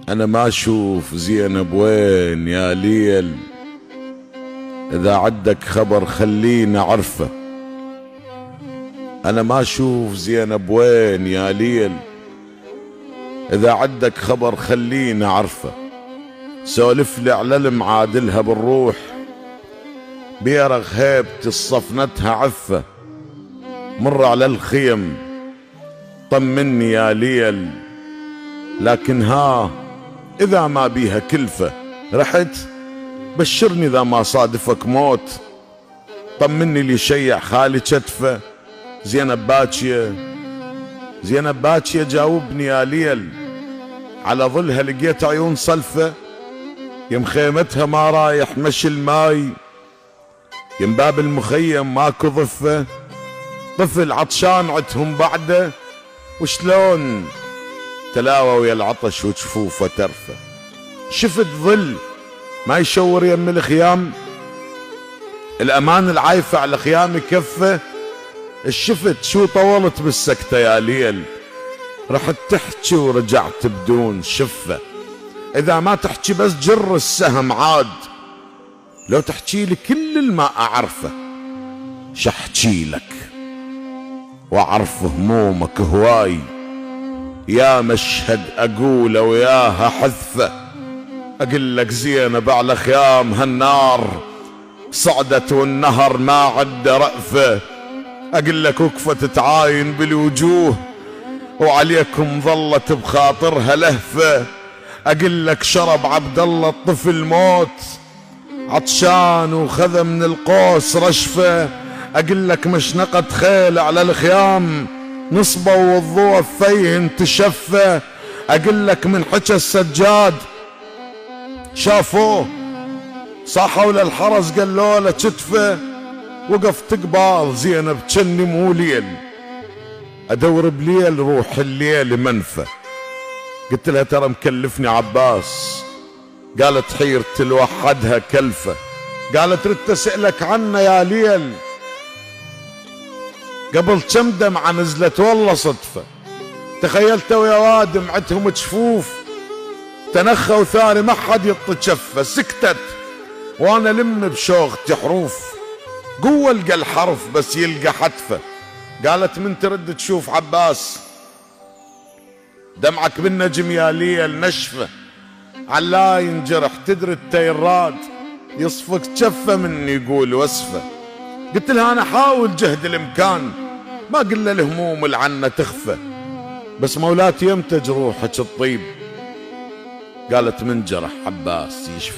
أنا ما أشوف زينب وين يا ليل، إذا عندك خبر خليني أعرفه. أنا ما أشوف زينب وين يا ليل، إذا عندك خبر خليني أعرفه. سولف لي على المعادلها بالروح، بيرغ هيبتي صفنتها عفة. مر على الخيم طمني يا ليل، لكن ها إذا ما بيها كلفة رحت بشرني إذا ما صادفك موت. طمني لي شيع خالي كتفه. زينب باكية زينب باكية جاوبني يا ليل، على ظلها لقيت عيون صلفة. يم خيمتها ما رايح مشي الماي، يم باب المخيم ماكو ضفة. طفل عطشان عدهم بعده، وشلون تلاوى ويا العطش وجفوفه ترفه. شفت ظل ما يشور يم الخيام، الأمان العايفة على خيامي كفه. الشفت شو طولت بالسكتة يا ليل، رحت تحكي ورجعت بدون شفة. إذا ما تحكي بس جر السهم عاد، لو تحكي لي كل الما أعرفه شحكي لك وأعرف همومك هواي. يا مشهد أقوله وياها حذفة، أقول لك زينب على خيام هالنار صعدت والنهر ما عد رأفة. أقول لك وقفت تعاين بالوجوه وعليكم ظلت بخاطرها لهفة. أقول لك شرب عبد الله الطفل موت عطشان وخذ من القوس رشفة. أقول لك مشنقة خيل على الخيام نصبوا والضوء فيه تشفى. أقول لك من حكى السجاد شافوه صاحوا للحرس قالوا له كتفه. وقفت قبال زينب جني مو ليل، ادور بليل روح الليل منفى. قلت لها ترى مكلفني عباس، قالت حيرت لوحدها كلفه. قالت رد اسالك عنه يا ليل، قبل كم دمعه نزلت والله صدفه. تخيلت ويا وادم عندهم جفوف تنخوا ثاني ما حد يطي شفه. سكتت وانا لم بشوختي حروف، قوة لقى الحرف بس يلقى حتفه. قالت من ترد تشوف عباس، دمعك بالنجم يا ليل نشفه. علا ينجرح تدري التيراد يصفك شفه مني يقول وصفه. قلت لها انا حاول جهد الامكان ما قل الهموم العنة تخفى، بس مولاتي يمتى جروحك الطيب. قالت من جرح عباس يشفى.